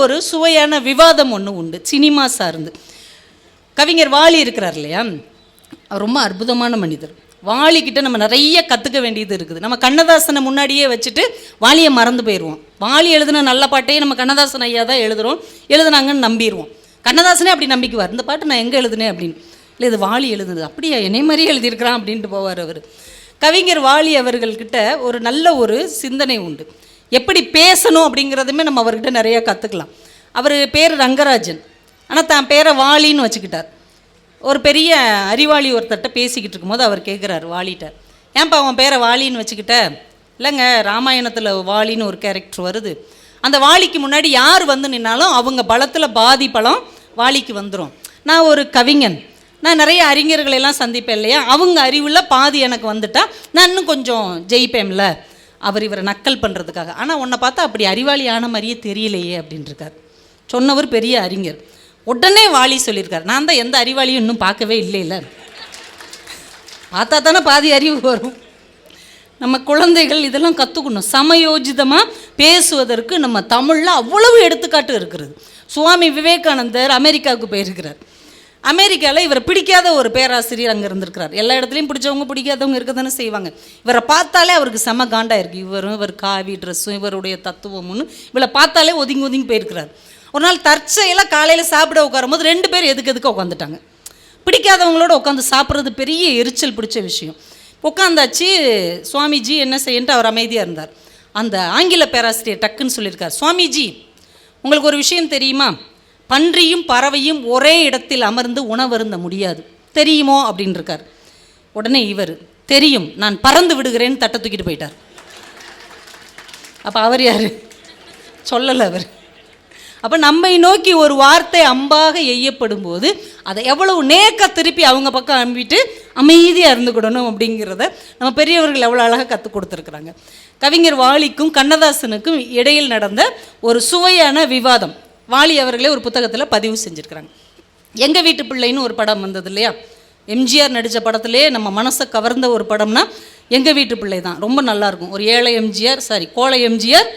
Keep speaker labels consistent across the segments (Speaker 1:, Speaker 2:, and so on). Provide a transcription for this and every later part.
Speaker 1: ஒரு சுவையான விவாதம் ஒன்று உண்டு சினிமா சார்ந்து. கவிஞர் வாலி இருக்கிறார் இல்லையா, அவர் ரொம்ப அற்புதமான மனிதர். வாலிக்கிட்ட நம்ம நிறைய கற்றுக்க வேண்டியது இருக்குது. நம்ம கண்ணதாசனை முன்னாடியே வச்சுட்டு வாலியை மறந்து போயிடுவோம். வாலி எழுதுன நல்ல பாட்டையே நம்ம கண்ணதாசன் ஐயா தான் எழுதுனாங்கன்னு நம்பிடுவோம். கண்ணதாசனே அப்படி நம்பிக்குவார், இந்த பாட்டு நான் எங்கே எழுதுனேன் அப்படின்னு. இல்லை இது வாலி எழுதுனது, அப்படியா என்னை மாதிரியே எழுதியிருக்கிறான் அப்படின்ட்டு போவார் அவர். கவிஞர் வாலி அவர்கள்கிட்ட ஒரு நல்ல ஒரு சிந்தனை உண்டு. எப்படி பேசணும் அப்படிங்கிறதுமே நம்ம அவர்கிட்ட நிறையா கற்றுக்கலாம். அவர் பேர் ரங்கராஜன், ஆனால் தான் பேரை வாலின்னு வச்சுக்கிட்டார். ஒரு பெரிய அறிவாளி ஒருத்தர்கிட்ட பேசிக்கிட்டு இருக்கும்போது அவர் கேட்குறார் வாலிட்ட, ஏன்ப்பா அவன் பேரை வாலின்னு வச்சுக்கிட்ட? இல்லைங்க, ராமாயணத்தில் வாலின்னு ஒரு கேரக்டர் வருது, அந்த வாலிக்கு முன்னாடி யார் வந்து நின்னாலும் அவங்க பலத்தில் பாதி பலம் வாலிக்கு வந்துடும். நான் ஒரு கவிஞன், நான் நிறைய அறிஞர்களெல்லாம் சந்திப்பேன் இல்லையா, அவங்க அறிவில் பாதி எனக்கு வந்துட்டா நான் இன்னும் கொஞ்சம் ஜெயிப்பேன்ல. அவர் இவரை நக்கல் பண்ணுறதுக்காக. ஆனால் உன்னை பார்த்தா அப்படி அறிவாளி ஆன மாதிரியே தெரியலையே அப்படின்ட்டுருக்கார். சொன்னவர் பெரிய அறிஞர். உடனே வாலி சொல்லியிருக்கார், நான் தான் எந்த அறிவாளியும் இன்னும் பார்க்கவே இல்லை, பார்த்தா தானே பாதி அறிவு வரும். நம்ம குழந்தைகள் இதெல்லாம் கற்றுக்கணும். சமயோஜிதமாக பேசுவதற்கு நம்ம தமிழில் அவ்வளவு எடுத்துக்காட்டு இருக்கிறது. சுவாமி விவேகானந்தர் அமெரிக்காவுக்கு போயிருக்கிறார். அமெரிக்காவில் இவரை பிடிக்காத ஒரு பேராசிரியர் அங்கே இருந்திருக்கிறார். எல்லா இடத்துலையும் பிடிச்சவங்க பிடிக்காதவங்க இருக்க தானே செய்வாங்க. இவரை பார்த்தாலே அவருக்கு செம காண்டா இருக்குது. இவர் காவி ட்ரெஸ்ஸும் இவருடைய தத்துவம்னு இவளை பார்த்தாலே ஒதுங்கி போயிருக்கிறார். ஒரு நாள் தற்செயலாக காலையில் சாப்பிட உட்காரும் போது 2 பேர் எதுக்கு உட்காந்துட்டாங்க. பிடிக்காதவங்களோட உட்காந்து சாப்பிட்றது பெரிய எரிச்சல் பிடிச்ச விஷயம். உட்காந்தாச்சு. சுவாமிஜி என்ன செய்யன்ட்டு அவர் அமைதியாக இருந்தார். அந்த ஆங்கில பேராசிரியர் டக்குன்னு சொல்லியிருக்கார், சுவாமிஜி உங்களுக்கு ஒரு விஷயம் தெரியுமா, பன்றியும் பறவையும் ஒரே இடத்தில் அமர்ந்து உணவருந்த முடியாது, தெரியுமோ அப்படின்னு இருக்கார். உடனே இவர், தெரியும், நான் பறந்து விடுகிறேன்னு தட்டை தூக்கிட்டு போயிட்டார். அப்போ அவர் யார்? சொல்லலை அவர். அப்போ நம்மை நோக்கி ஒரு வார்த்தை அம்பாக எய்யப்படும் போது அதை எவ்வளவு நேக்க திருப்பி அவங்க பக்கம் அனுப்பிட்டு அமைதியாக இருந்துக்கிடணும் அப்படிங்கிறத நம்ம பெரியவர்கள் எவ்வளோ அழகாக கற்றுக் கொடுத்துருக்குறாங்க. கவிஞர் வாலிக்கும் கண்ணதாசனுக்கும் இடையில் நடந்த ஒரு சுவையான விவாதம் வாலி அவர்களே ஒரு புத்தகத்தில் பதிவு செஞ்சுருக்கிறாங்க. எங்கள் வீட்டு பிள்ளைன்னு ஒரு படம் வந்தது இல்லையா, எம்ஜிஆர் நடித்த படத்திலே நம்ம மனசை கவர்ந்த ஒரு படம்னா எங்கள் வீட்டு பிள்ளை தான். ரொம்ப நல்லாயிருக்கும். ஒரு ஏழை எம்ஜிஆர், கோழை எம்ஜிஆர்,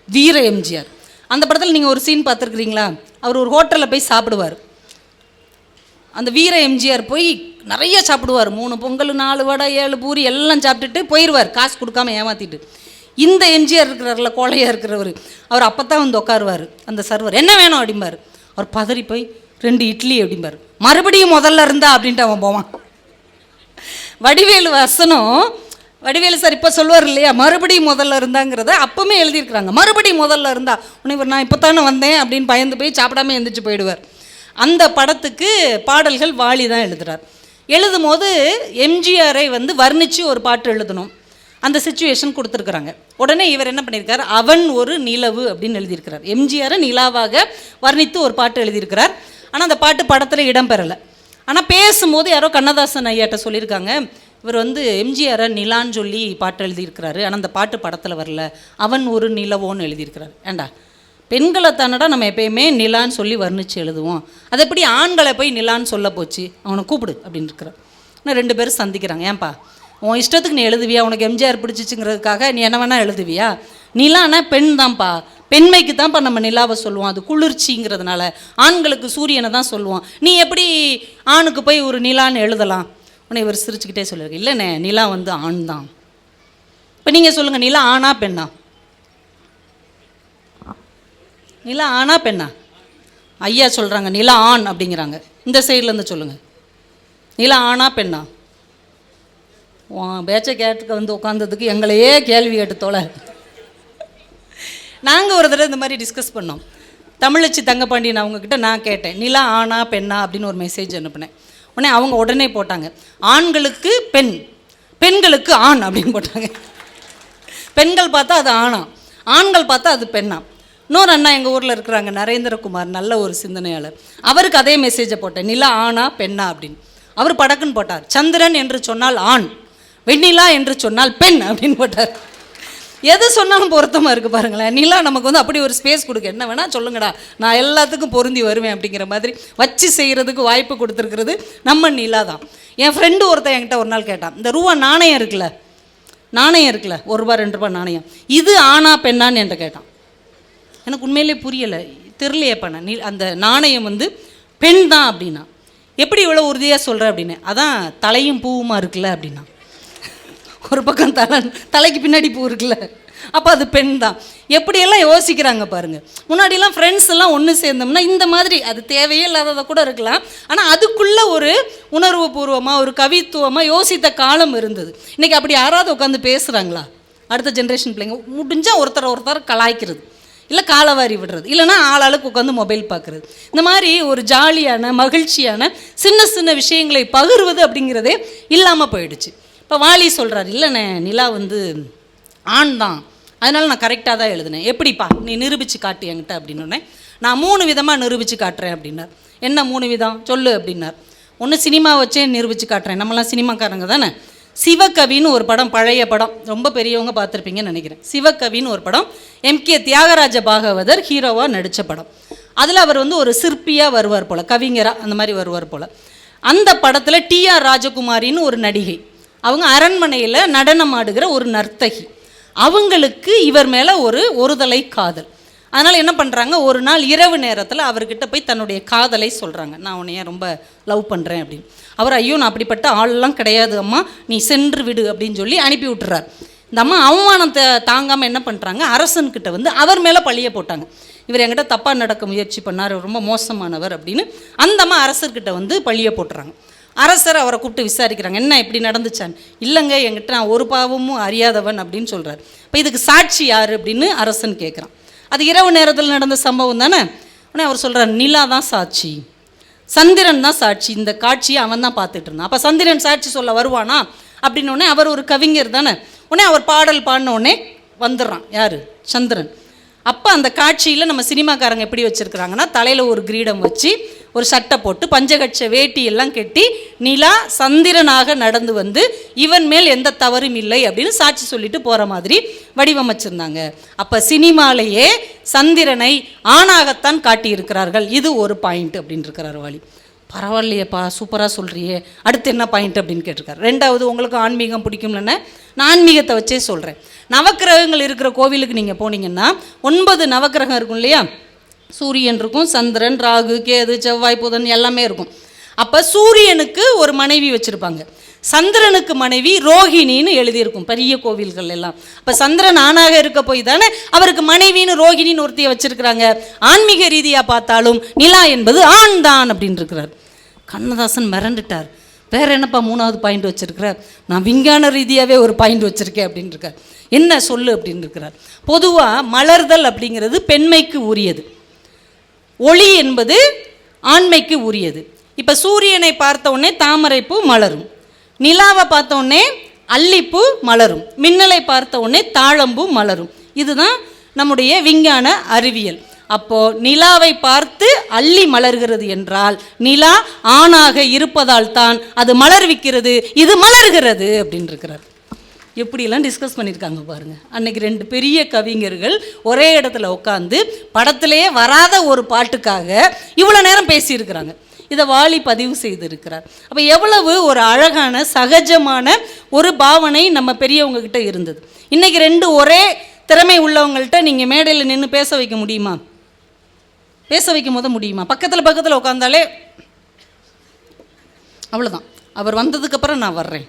Speaker 1: வீர எம்ஜிஆர். அந்த படத்தில் நீங்கள் ஒரு சீன் பார்த்துருக்குறீங்களா, அவர் ஒரு ஹோட்டலில் போய் சாப்பிடுவார். அந்த வீர எம்ஜிஆர் போய் நிறைய சாப்பிடுவார். 3 பொங்கல் 4 வடை 7 பூரி எல்லாம் சாப்பிட்டுட்டு போயிடுவார், காசு கொடுக்காம ஏமாற்றிட்டு. இந்த எம்ஜிஆர் இருக்கிறார்ல, கோழையாக இருக்கிறவர், அவர் அப்போ தான் வந்து உட்காருவார். அந்த சர்வர் என்ன வேணும் அப்படிம்பார். அவர் பதறி போய் 2 இட்லி அப்படிம்பார். மறுபடியும் முதல்ல இருந்தா அப்படின்ட்டு அவன் போவான். வடிவேலு சார் இப்போ சொல்லுவார் இல்லையா, மறுபடியும் முதல்ல இருந்தாங்கிறத அப்பவுமே எழுதியிருக்கிறாங்க. மறுபடியும் முதல்ல இருந்தா உன்னை இவர் நான் இப்போ தானே வந்தேன் அப்படின்னு பயந்து போய் சாப்பிடாம எழுந்திரிச்சு போயிடுவார். அந்த படத்துக்கு பாடல்கள் வாலி தான் எழுதுகிறார். எழுதும் போது எம்ஜிஆரை வந்து வர்ணித்து ஒரு பாட்டு எழுதணும். அந்த சிச்சுவேஷன் கொடுத்துருக்குறாங்க. உடனே இவர் என்ன பண்ணியிருக்கார், அவன் ஒரு நிலவு அப்படின்னு எழுதியிருக்கிறார். எம்ஜிஆரை நிலாவாக வர்ணித்து ஒரு பாட்டு எழுதியிருக்கிறார். ஆனால் அந்த பாட்டு படத்தில் இடம்பெறலை. ஆனால் பேசும்போது யாரோ கண்ணதாசன் ஐயாட்ட சொல்லியிருக்காங்க, இவர் வந்து எம்ஜிஆரை நிலான்னு சொல்லி பாட்டு எழுதியிருக்கிறாரு, ஆனால் அந்த பாட்டு படத்தில் வரல, அவன் ஒரு நிலவோன்னு எழுதியிருக்கிறார். ஏண்டா பெண்களை தானடா நம்ம எப்பயுமே நிலான்னு சொல்லி வர்ணித்து எழுதுவோம், அது எப்படி ஆண்களை போய் நிலான்னு சொல்ல போச்சு, அவனை கூப்பிடு அப்படின்னு இருக்கிறார். இன்னும் 2 பேரும் சந்திக்கிறாங்க. ஏன்பா உன் இஷ்டத்துக்கு நீ எழுதுவியா, உனக்கு எம்ஜிஆர் பிடிச்சிச்சுங்கிறதுக்காக நீ என்ன வேணால் எழுதுவியா, நிலானா பெண் தான்ப்பா, பெண்மைக்கு தான்ப்பா நம்ம நிலாவை சொல்லுவோம், அது குளிர்ச்சிங்கிறதுனால, ஆண்களுக்கு சூரியனை தான் சொல்லுவோம், நீ எப்படி ஆணுக்கு போய் ஒரு நிலான்னு எழுதலாம். உடனே இவர் சிரிச்சுக்கிட்டே சொல்லியிருக்கு, இல்லைண்ணே நிலா வந்து ஆண் தான். இப்போ நீங்கள் சொல்லுங்கள், நிலா ஆணா பெண்ணா? நிலா ஆணா பெண்ணா? ஐயா சொல்கிறாங்க நிலா ஆண் அப்படிங்கிறாங்க. இந்த சைட்லேருந்து சொல்லுங்கள், நிலா ஆணா பெண்ணா? பேச்ச கேட்டுக்க வந்து உட்காந்ததுக்கு எங்களையே கேள்வி கேட்டு தோலை. நாங்கள் ஒரு தடவை இந்த மாதிரி டிஸ்கஸ் பண்ணோம். தமிழச்சி தங்கப்பாண்டியன் அவங்கக்கிட்ட நான் கேட்டேன், நிலா ஆணா பெண்ணா அப்படின்னு ஒரு மெசேஜ் அனுப்பினேன். அவங்க உடனே போட்டாங்க, ஆண்களுக்கு பெண், பெண்களுக்கு ஆண் அப்படின்னு போட்டாங்க. பெண்கள் பார்த்தா அது ஆணா, ஆண்கள் பார்த்தா அது பெண்ணா. இன்னொரு அண்ணா எங்கள் ஊரில் இருக்கிறாங்க, நரேந்திரகுமார், நல்ல ஒரு சிந்தனையாளர், அவருக்கு அதே மெசேஜை போட்டேன், நிலா ஆணா பெண்ணா அப்படின்னு. அவர் படக்குன்னு போட்டார், சந்திரன் என்று சொன்னால் ஆண், வெண்ணிலா என்று சொன்னால் பெண் அப்படின்னு போட்டார். எது சொன்னாலும் பொருத்தமாக இருக்குது பாருங்களேன். நிலா நமக்கு வந்து அப்படி ஒரு ஸ்பேஸ் கொடுக்க, என்ன வேணால் சொல்லுங்கடா நான் எல்லாத்துக்கும் பொருந்தி வருவேன் அப்படிங்கிற மாதிரி வச்சு செய்கிறதுக்கு வாய்ப்பு கொடுத்துருக்கிறது நம்ம நிலா தான். என் ஃப்ரெண்டு ஒருத்தன் என்கிட்ட ஒரு நாள் கேட்டான், இந்த ரூபா நாணயம் இருக்குல்ல, ₹1 2 நாணயம், இது ஆணா பெண்ணான்னு என்கிட்ட கேட்டான். எனக்கு உண்மையிலே புரியலை. தெரியலையே பண்ண அந்த நாணயம் வந்து பெண் தான் அப்படின்னா. எப்படி இவ்வளோ உறுதியாக சொல்கிற அப்படின்னு. அதான் தலையும் பூவுமா இருக்குல்ல அப்படின்னா. ஒரு பக்கம் தலைக்கு பின்னாடி பூ இருக்குல்ல, அப்போ அது பெண் தான். எப்படியெல்லாம் யோசிக்கிறாங்க பாருங்கள். முன்னாடிலாம் ஃப்ரெண்ட்ஸ் எல்லாம் ஒன்று சேர்ந்தோம்னா இந்த மாதிரி அது தேவையே இல்லாததை கூட இருக்கலாம், ஆனால் அதுக்குள்ளே ஒரு உணர்வு பூர்வமாக ஒரு கவித்துவமாக யோசித்த காலம் இருந்தது. இன்றைக்கி அப்படி யாராவது உட்காந்து பேசுகிறாங்களா? அடுத்த ஜென்ரேஷன் பிள்ளைங்க முடிஞ்சால் ஒருத்தர் கலாய்க்கிறது, இல்லை காலவாரி விடுறது, இல்லைனா ஆளாளுக்கு உட்காந்து மொபைல் பார்க்குறது. இந்த மாதிரி ஒரு ஜாலியான மகிழ்ச்சியான சின்ன சின்ன விஷயங்களை பகிர்வது அப்படிங்கிறதே இல்லாமல் போயிடுச்சு. இப்போ வாலி சொல்கிறார், இல்லைண்ணே நிலா வந்து ஆண் தான், அதனால் நான் கரெக்டாக தான் எழுதுனேன். எப்படிப்பா நீ நிரூபித்து காட்டு என்கிட்ட அப்படின்னோடனே, நான் 3 விதமாக நிரூபித்து காட்டுறேன் அப்படின்னார். என்ன 3 விதம் சொல்லு அப்படின்னார். ஒன்று சினிமா வச்சே நிரூபித்து காட்டுறேன், நம்மளாம் சினிமாக்காரங்க தானே. சிவகவின்னு ஒரு படம், பழைய படம், ரொம்ப பெரியவங்க பார்த்துருப்பீங்கன்னு நினைக்கிறேன். சிவகவின்னு ஒரு படம், MK தியாகராஜ பாகவதர் ஹீரோவாக நடித்த படம். அதில் அவர் வந்து ஒரு சிற்பியாக வருவார் போல், கவிஞராக அந்த மாதிரி வருவார் போல். அந்த படத்தில் TR ராஜகுமாரின்னு ஒரு நடிகை, அவங்க அரண்மனையில் நடனம் ஆடுகிற ஒரு நர்த்தகி. அவங்களுக்கு இவர் மேலே ஒரு தலை காதல். அதனால் என்ன பண்ணுறாங்க, ஒரு நாள் இரவு நேரத்தில் அவர்கிட்ட போய் தன்னுடைய காதலை சொல்கிறாங்க. நான் உன்னைய ரொம்ப லவ் பண்ணுறேன் அப்படின்னு. அவர் ஐயோ நான் அப்படிப்பட்ட ஆள்லாம் கிடையாது அம்மா, நீ சென்று விடு அப்படின்னு சொல்லி அனுப்பி விட்டுறார். இந்த அம்மா அவமானத்தை தாங்காமல் என்ன பண்ணுறாங்க, அரசன்கிட்ட வந்து அவர் மேலே பழிய போட்டாங்க. இவர் என்கிட்ட தப்பாக நடக்க முயற்சி பண்ணார், ரொம்ப மோசமானவர் அப்படின்னு அந்த அம்மா அரசர்கிட்ட வந்து பழிய போட்டுறாங்க. அரசர் அவரை கூப்பிட்டு விசாரிக்கிறாங்க, என்ன இப்படி நடந்துச்சான்னு. இல்லைங்க என்கிட்ட நான் ஒரு பாவமும் அறியாதவன் அப்படின்னு சொல்கிறார். இப்போ இதுக்கு சாட்சி யார் அப்படின்னு அரசன் கேட்குறான். அது இரவு நேரத்தில் நடந்த சம்பவம் தானே. உடனே அவர் சொல்கிறார், நிலா தான் சாட்சி, சந்திரன் தான் சாட்சி, இந்த காட்சியை அவன் தான் பார்த்துட்டு இருந்தான். அப்போ சந்திரன் சாட்சி சொல்ல வருவானா அப்படின்னோடனே, அவர் ஒரு கவிஞர் தானே. உடனே அவர் பாடல் பாடினோடனே வந்துடுறான் யார், சந்திரன். அப்போ அந்த காட்சியில் நம்ம சினிமாக்காரங்க எப்படி வச்சுருக்குறாங்கன்னா, தலையில் ஒரு கிரீடம் வச்சு ஒரு சட்டை போட்டு பஞ்சகட்ச வேட்டி எல்லாம் கட்டி நிலா சந்திரனாக நடந்து வந்து இவன் மேல் எந்த தவறும் இல்லை அப்படின்னு சாட்சி சொல்லிட்டு போகிற மாதிரி வடிவமைச்சிருந்தாங்க. அப்போ சினிமாலேயே சந்திரனை ஆணாகத்தான் காட்டியிருக்கிறார்கள். இது ஒரு பாயிண்ட் அப்படின்னு இருக்கிறார் வாலி. பரவாயில்லையேப்பா சூப்பராக சொல்கிறியே, அடுத்து என்ன பாயிண்ட் அப்படின்னு கேட்டிருக்காரு. ரெண்டாவது, உங்களுக்கு ஆன்மீகம் பிடிக்கும்லன்னு நான் ஆன்மீகத்தை வச்சே சொல்கிறேன். நவக்கிரகங்கள் இருக்கிற கோவிலுக்கு நீங்கள் போனீங்கன்னா 9 நவக்கிரகம் இருக்கும் இல்லையா, சூரியன் இருக்கும், சந்திரன், ராகு, கேது, செவ்வாய், புதன் எல்லாமே இருக்கும். அப்போ சூரியனுக்கு ஒரு மனைவி வச்சுருப்பாங்க, சந்திரனுக்கு மனைவி ரோஹிணின்னு எழுதியிருக்கும் பெரிய கோவில்கள் எல்லாம். அப்போ சந்திரன் ஆணாக இருக்க போய் தானே அவருக்கு மனைவின்னு ரோஹிணின்னு ஒருத்தியை வச்சுருக்கிறாங்க. ஆன்மீக ரீதியாக பார்த்தாலும் நிலா என்பது ஆண் தான் அப்படின்னு இருக்கிறார். கண்ணதாசன் மிரண்டுட்டார். வேற என்னப்பா 3வது பாயிண்ட் வச்சுருக்கிறார். நான் விஞ்ஞான ரீதியாகவே ஒரு பாயிண்ட் வச்சுருக்கேன் அப்படின்னு இருக்கார். என்ன சொல்லு அப்படின்னு இருக்கிறார். பொதுவாக மலர்தல் அப்படிங்கிறது பெண்மைக்கு உரியது, ஒளி என்பது ஆண்மைக்கு உரியது. இப்போ சூரியனை பார்த்த உடனே தாமரைப்பூ மலரும், நிலாவை பார்த்த உடனே அல்லிப்பூ மலரும், மின்னலை பார்த்த உடனே தாழம்பூ மலரும். இதுதான் நம்முடைய விஞ்ஞான அறிவியல். அப்போது நிலாவை பார்த்து அள்ளி மலர்கிறது என்றால் நிலா ஆணாக இருப்பதால் தான் அது மலர்விக்கிறது, இது மலர்கிறது அப்படின்னு இருக்கிறார். எப்படிலாம் டிஸ்கஸ் பண்ணியிருக்காங்க பாருங்கள். அன்னைக்கு 2 பெரிய கவிஞர்கள் ஒரே இடத்துல உட்காந்து படத்திலே வராத ஒரு பாட்டுக்காக இவ்வளோ நேரம் பேசியிருக்கிறாங்க. இதை வாலி பதிவு செய்திருக்கிறார். அப்போ எவ்வளவு ஒரு அழகான சகஜமான ஒரு பாவனை நம்ம பெரியவங்ககிட்ட இருந்தது. இன்றைக்கி 2 ஒரே திறமை உள்ளவங்கள்ட்ட நீங்கள் மேடையில் நின்று பேச வைக்க முடியுமா? பேச வைக்கும் போது முடியுமா? பக்கத்தில் உட்காந்தாலே அவ்வளோதான். அவர் வந்ததுக்கப்புறம் நான் வர்றேன்,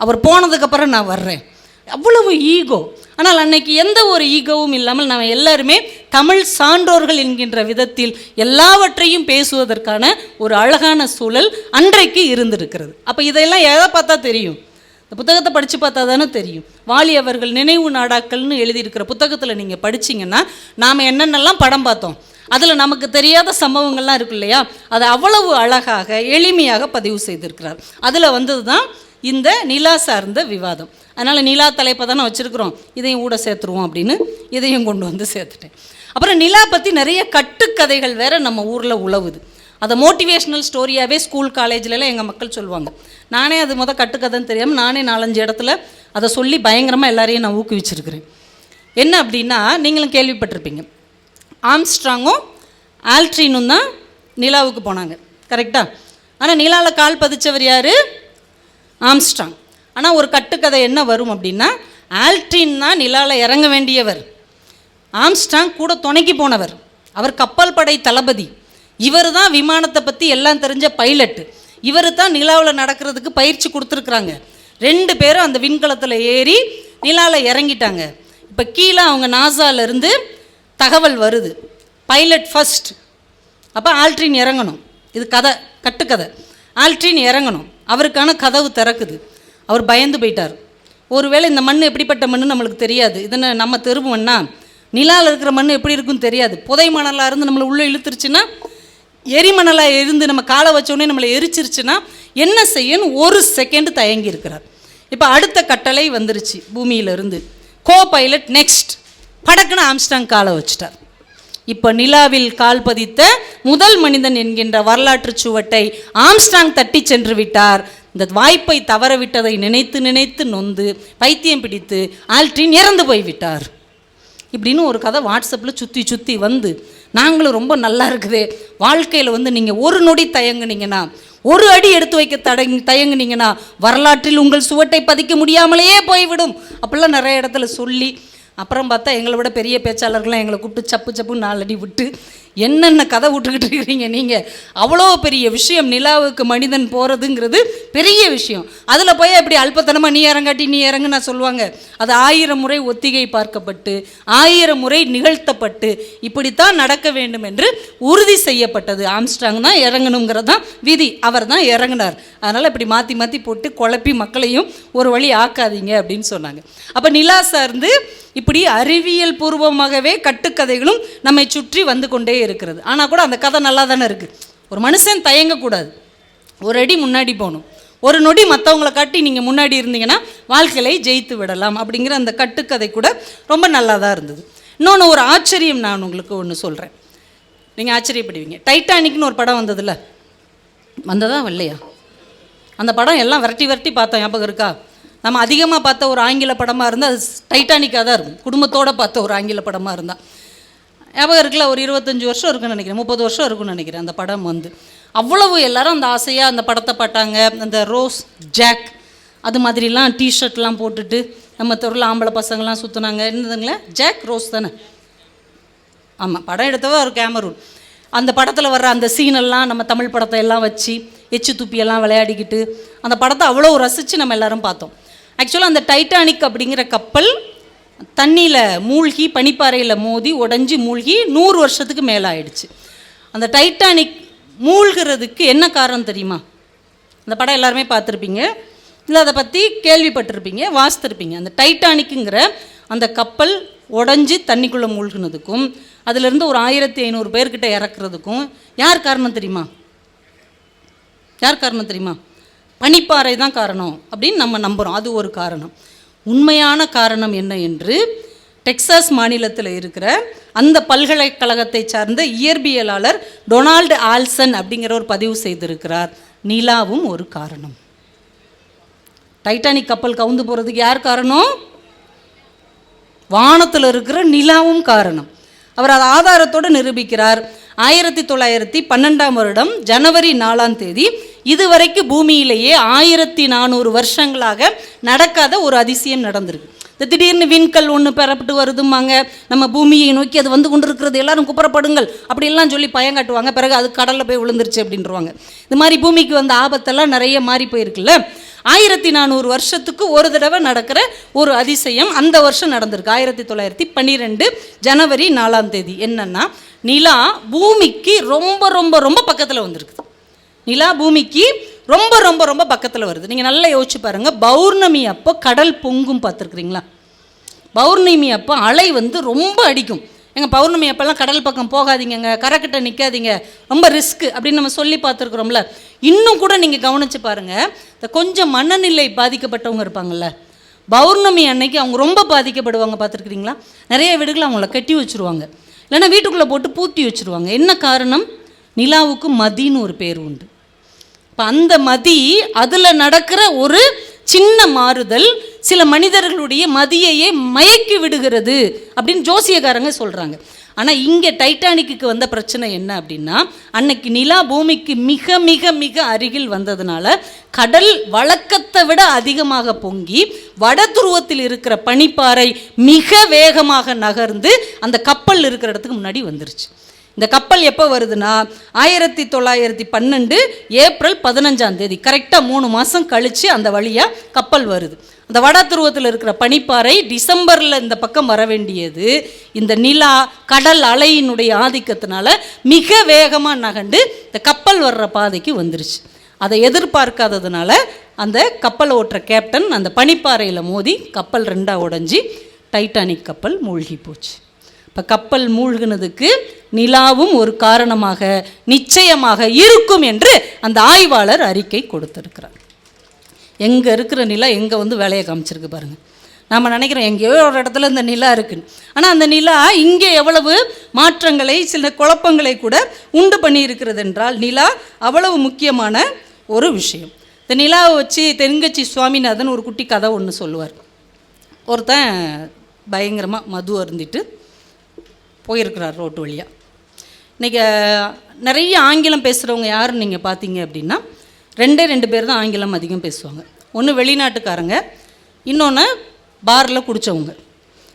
Speaker 1: அவர் போனதுக்கப்புறம் நான் வர்றேன், அவ்வளவு ஈகோ. ஆனால் அன்னைக்கு எந்த ஒரு ஈகோவும் இல்லாமல் நம்ம எல்லாருமே தமிழ் சான்றோர்கள் என்கின்ற விதத்தில் எல்லாவற்றையும் பேசுவதற்கான ஒரு அழகான சூழல் அன்றைக்கு இருந்திருக்கிறது. அப்போ இதெல்லாம் எதை பார்த்தா தெரியும்? இந்த புத்தகத்தை படித்து பார்த்தா தானே தெரியும். வாலி அவர்கள் நினைவு நாடாக்கள்னு எழுதியிருக்கிற புத்தகத்தில் நீங்கள் படிச்சிங்கன்னா நாம் என்னென்னலாம் படம் பார்த்தோம், அதில் நமக்கு தெரியாத சம்பவங்கள்லாம் இருக்கு இல்லையா, அதை அவ்வளவு அழகாக எளிமையாக பதிவு செய்திருக்கிறார். அதில் வந்தது தான் இந்த நிலா சார்ந்த விவாதம். அதனால் நிலா தலைப்பை தானே வச்சுருக்குறோம், இதையும் கூட சேர்த்துருவோம் அப்படின்னு இதையும் கொண்டு வந்து சேர்த்துட்டேன். அப்புறம் நிலா பற்றி நிறைய கட்டுக்கதைகள் வேறு நம்ம ஊரில் உழவுது. அதை மோட்டிவேஷ்னல் ஸ்டோரியாகவே ஸ்கூல் காலேஜிலலாம் எங்கள் மக்கள் சொல்லுவாங்க. நானே அது கட்டுக்கதைன்னு தெரியாமல் நானே 4-5 இடத்துல அதை சொல்லி பயங்கரமாக எல்லாரையும் நான் ஊக்குவிச்சிருக்கிறேன். என்ன அப்படின்னா, நீங்களும் கேள்விப்பட்டிருப்பீங்க, ஆம்ஸ்ட்ராங்கும் ஆல்ட்ரினும் தான் நிலாவுக்கு போனாங்க, கரெக்டாக? ஆனால் நிலாவில் கால் பதிச்சவர் யார்? ஆம்ஸ்ட்ராங். ஆனால் ஒரு கட்டுக்கதை என்ன வரும் அப்படின்னா, ஆல்ட்ரின் தான் நிலாவில் இறங்க வேண்டியவர், ஆம்ஸ்ட்ராங் கூட துணைக்கு போனவர். அவர் கப்பல் படை தளபதி. இவர் தான் விமானத்தை பற்றி எல்லாம் தெரிஞ்ச பைலட்டு. இவர் தான் நிலாவில் நடக்கிறதுக்கு பயிற்சி கொடுத்துருக்குறாங்க. 2 பேரும் அந்த விண்கலத்தில் ஏறி நிலாவில் இறங்கிட்டாங்க. இப்போ கீழே அவங்க நாசாலேருந்து தகவல் வருது, பைலட் ஃபர்ஸ்ட். அப்போ ஆல்ட்ரின் இறங்கணும். இது கதை, கட்டுக்கதை. ஆல்ட்ரின் இறங்கணும், அவருக்கான கதவு திறக்குது. அவர் பயந்து போயிட்டார். ஒருவேளை இந்த மண் எப்படிப்பட்ட மண் நம்மளுக்கு தெரியாது, இதனை நம்ம தெருவோம்னா நிலாவில் இருக்கிற மண் எப்படி இருக்குன்னு தெரியாது. புதை மணலாக இருந்து நம்மளை உள்ளே இழுத்துருச்சுன்னா, எரிமணலாக இருந்து நம்ம காலை வச்சோடனே நம்மளை எரிச்சிருச்சுன்னா என்ன செய்யணும்? 1 செகண்ட் தயங்கி இருக்கிறார். இப்போ அடுத்த கட்டளை வந்துருச்சு பூமியிலிருந்து, கோ பைலட் நெக்ஸ்ட். படக்குன்னு ஆம்ஸ்ட்ராங் காலை வச்சிட்டார். இப்போ நிலாவில் கால் பதித்த முதல் மனிதன் என்கின்ற வரலாற்று சுவட்டை ஆம்ஸ்ட்ராங் தட்டி சென்று விட்டார். இந்த வாய்ப்பை தவற விட்டதை நினைத்து நினைத்து நொந்து பைத்தியம் பிடித்து ஆல்ட்ரின் இறந்து போய்விட்டார். இப்படின்னு ஒரு கதை வாட்ஸ்அப்பில் சுற்றி சுற்றி வந்து, நாங்களும் ரொம்ப நல்லா இருக்குதே, வாழ்க்கையில் நீங்கள் ஒரு நொடி தயங்குனீங்கன்னா, ஒரு அடி எடுத்து வைக்க தயங்குனீங்கன்னா வரலாற்றில் உங்கள் சுவட்டை பதிக்க முடியாமலேயே போய்விடும் அப்படிலாம் நிறைய இடத்துல சொல்லி, அப்புறம் பார்த்தா எங்களை விட பெரிய பேச்சாளர்கள்லாம் எங்களை கூப்பிட்டு சப்பு சப்புன்னு 4 அடி விட்டு, என்னென்ன கதை விட்டுக்கிட்டு இருக்கிறீங்க நீங்கள், அவ்வளோ பெரிய விஷயம் நிலாவுக்கு மனிதன் போகிறதுங்கிறது பெரிய விஷயம். அதில் போய் அப்படி அல்பத்தனமாக நீ இறங்காட்டி நீ இறங்குன்னா சொல்லுவாங்க. அது 1000 முறை ஒத்திகை பார்க்கப்பட்டு 1000 முறை நிகழ்த்தப்பட்டு இப்படித்தான் நடக்க வேண்டும் என்று உறுதி செய்யப்பட்டது. ஆம்ஸ்ட்ராங் தான் இறங்கணுங்கிறது தான் விதி, அவர் தான் இறங்கினார். அதனால் இப்படி மாற்றி மாற்றி போட்டு குழப்பி மக்களையும் ஒரு வழி ஆக்காதீங்க அப்படின்னு சொன்னாங்க. அப்போ நிலா சார்ந்து இப்படி அறிவியல் பூர்வமாகவே கட்டுக்கதைகளும் நம்மை சுற்றி வந்து கொண்டே இருக்கிறது. ஆனால் கூட அந்த கதை நல்லா தானே இருக்குது. ஒரு மனுஷன் தயங்கக்கூடாது, ஒரு அடி முன்னாடி போகணும், ஒரு நொடி மற்றவங்களை காட்டி நீங்கள் முன்னாடி இருந்தீங்கன்னா வாழ்க்கையை ஜெயித்து விடலாம் அப்படிங்கிற அந்த கட்டுக்கதை கூட ரொம்ப நல்லா தான் இருந்தது. இன்னொன்று ஒரு ஆச்சரியம் நான் உங்களுக்கு ஒன்று சொல்கிறேன், நீங்கள் ஆச்சரியப்படுவீங்க. டைட்டானிக்னு ஒரு படம் வந்ததில்ல, வந்ததா வரலையா? அந்த படம் எல்லாம் விரட்டி விரட்டி பார்த்தோம், ஞாபகம் இருக்கா? நம்ம அதிகமாக பார்த்த ஒரு ஆங்கில படமாக இருந்தால் அது டைட்டானிக்காக தான் இருக்கும். குடும்பத்தோடு பார்த்த ஒரு ஆங்கில படமாக இருந்தால் ஞாபகம் இருக்குல்ல, ஒரு 25 வருஷம் இருக்குன்னு நினைக்கிறேன், 30 வருஷம் இருக்குன்னு நினைக்கிறேன். அந்த படம் வந்து அவ்வளவு எல்லாரும் அந்த ஆசையாக அந்த படத்தை பார்த்தாங்க. அந்த ரோஸ் ஜாக் அது மாதிரிலாம் டிஷர்ட்லாம் போட்டுட்டு நம்ம தெருவில் ஆம்பளை பசங்கள்லாம் சுற்றுனாங்க. என்னதுங்களே, ஜாக் ரோஸ் தானே? ஆமாம், படம் எடுத்தவ ஒரு கேமரூன். அந்த படத்தில் வர்ற அந்த சீனெல்லாம் நம்ம தமிழ் படத்தை எல்லாம் வச்சு எச்சு துப்பியெல்லாம் விளையாடிக்கிட்டு அந்த படத்தை அவ்வளோ ரசித்து நம்ம எல்லோரும் பார்த்தோம். ஆக்சுவலாக அந்த டைட்டானிக் அப்படிங்கிற கப்பல் தண்ணியில் மூழ்கி பனிப்பாறையில் மோதி உடஞ்சி மூழ்கி 100 வருஷத்துக்கு மேலே ஆயிடுச்சு. அந்த டைட்டானிக் மூழ்கிறதுக்கு என்ன காரணம் தெரியுமா? அந்த படம் எல்லாருமே பார்த்துருப்பீங்க, இல்லை அதை பற்றி கேள்விப்பட்டிருப்பீங்க, வாசித்திருப்பீங்க. அந்த டைட்டானிக்குங்கிற அந்த கப்பல் உடஞ்சி தண்ணிக்குள்ளே மூழ்கினதுக்கும் அதிலிருந்து ஒரு 1500 பேர்கிட்ட இறக்குறதுக்கும் யார் காரணம் தெரியுமா? யார் காரணம் தெரியுமா? பனிப்பாறை தான் காரணம் அப்படின்னு நம்ம நம்புகிறோம். அது ஒரு காரணம். உண்மையான காரணம் என்ன என்று டெக்சாஸ் மாநிலத்தில் இருக்கிற அந்த பல்கலைக்கழகத்தை சார்ந்த இயற்பியலாளர் டொனால்டு ஆல்சன் அப்படிங்கிறவர் பதிவு செய்திருக்கிறார். நிலாவும் ஒரு காரணம். டைட்டானிக் கப்பல் கவுந்து போகிறதுக்கு யார் காரணம்? வானத்தில் இருக்கிற நிலாவும் காரணம். அவர் அதை ஆதாரத்தோடு நிரூபிக்கிறார். 1912ஆம் வருடம் ஜனவரி 4ஆம் தேதி இதுவரைக்கும் பூமியிலேயே 1400 வருஷங்களாக நடக்காத ஒரு அதிசயம் நடந்திருக்கு. திடீர்னு விண்கல் ஒன்று பெறப்பட்டு வருதுமாங்க, நம்ம பூமியை நோக்கி அது வந்து கொண்டு இருக்கிறது, எல்லாரும் குப்புறப்படுங்கள் அப்படிலாம் சொல்லி பயங்காட்டுவாங்க. பிறகு அது கடலில் போய் விழுந்துருச்சு அப்படின்றவாங்க. இது மாதிரி பூமிக்கு வந்த ஆபத்தெல்லாம் நிறைய மாறி போயிருக்குல்ல. 1400 வருஷத்துக்கு ஒரு தடவை நடக்கிற ஒரு அதிசயம் அந்த வருஷம் நடந்திருக்கு. 1912 ஜனவரி 4ஆம் தேதி என்னன்னா, நிலா பூமிக்கு ரொம்ப ரொம்ப ரொம்ப பக்கத்தில் வந்திருக்குது. நிலா பூமிக்கு ரொம்ப ரொம்ப ரொம்ப பக்கத்தில் வருது. நீங்கள் நல்லா யோசிச்சு பாருங்கள். பௌர்ணமி அப்போ கடல் பொங்கும் பார்த்துருக்குறீங்களா? பௌர்ணமி அப்போ அலை வந்து ரொம்ப அடிக்கும். எங்கள் பௌர்ணமி அப்போல்லாம் கடல் பக்கம் போகாதீங்க, கரைக்கிட்ட நிற்காதீங்க, ரொம்ப ரிஸ்க்கு அப்படின்னு நம்ம சொல்லி பார்த்துருக்குறோம்ல. இன்னும் கூட நீங்கள் கவனித்து பாருங்கள், இந்த கொஞ்சம் மனநிலை பாதிக்கப்பட்டவங்க இருப்பாங்கள்ல, பௌர்ணமி அன்னைக்கு அவங்க ரொம்ப பாதிக்கப்படுவாங்க. பார்த்துருக்குறீங்களா? நிறைய வீடுகளை அவங்கள கட்டி வச்சுருவாங்க, இல்லைன்னா வீட்டுக்குள்ளே போட்டு பூட்டி வச்சுருவாங்க. என்ன காரணம்? நிலாவுக்கு மதின்னு ஒரு பேர் உண்டு. இப்போ அந்த மதி, அதில் நடக்கிற ஒரு சின்ன மாறுதல் சில மனிதர்களுடைய மதியையே மயக்கி விடுகிறது அப்படின்னு ஜோசியக்காரங்க சொல்கிறாங்க. ஆனால் இங்கே டைட்டானிக்கு வந்த பிரச்சனை என்ன அப்படின்னா, அன்னைக்கு நிலா பூமிக்கு மிக மிக மிக அருகில் வந்ததுனால கடல் வழக்கத்தை விட அதிகமாக பொங்கி வட துருவத்தில் இருக்கிற பனிப்பாறை மிக வேகமாக நகர்ந்து அந்த கப்பல் இருக்கிற இடத்துக்கு முன்னாடி வந்துருச்சு. இந்த கப்பல் எப்போ வருதுன்னா 1912 ஏப்ரல் 15 கரெக்டாக 3 மாதம் கழித்து அந்த வழியாக கப்பல் வருது. அந்த வட துருவத்தில் இருக்கிற பனிப்பாறை டிசம்பரில் இந்த பக்கம் வர வேண்டியது இந்த நிலா கடல் அலையினுடைய ஆதிக்கத்தினால மிக வேகமாக நகண்டு இந்த கப்பல் வர்ற பாதைக்கு வந்துருச்சு. அதை எதிர்பார்க்காததுனால அந்த கப்பல் ஓட்டுற கேப்டன் அந்த பனிப்பாறையில் மோதி கப்பல் 2 உடைஞ்சி டைட்டானிக் கப்பல் மூழ்கி போச்சு. இப்போ கப்பல் மூழ்கினதுக்கு நிலாவும் ஒரு காரணமாக நிச்சயமாக இருக்கும் என்று அந்த ஆய்வாளர் அறிக்கை கொடுத்திருக்கிறார். எங்கே இருக்கிற நிலா எங்கே வந்து வேலையை காமிச்சிருக்கு பாருங்கள். நாம் நினைக்கிறோம் எங்கேயோ ஒரு இடத்துல இந்த நிலா இருக்குன்னு. ஆனால் அந்த நிலா இங்கே எவ்வளவு மாற்றங்களை சில குழப்பங்களை கூட உண்டு பண்ணி இருக்கிறது என்றால் நிலா அவ்வளவு முக்கியமான ஒரு விஷயம். இந்த நிலாவை வச்சு தென்கட்சி சுவாமிநாதன் ஒரு குட்டி கதை ஒன்று சொல்லுவார். ஒருத்தன் பயங்கரமாக மது அருந்திட்டு போயிருக்கிறார் ரோட்டு வழியாக. இன்றைக்கி நிறைய ஆங்கிலம் பேசுகிறவங்க யாருன்னு நீங்கள் பார்த்தீங்க அப்படின்னா 2 பேர் தான் ஆங்கிலம் அதிகம் பேசுவாங்க. ஒன்று வெளிநாட்டுக்காரங்க, இன்னொன்று பாரில் குடித்தவங்க.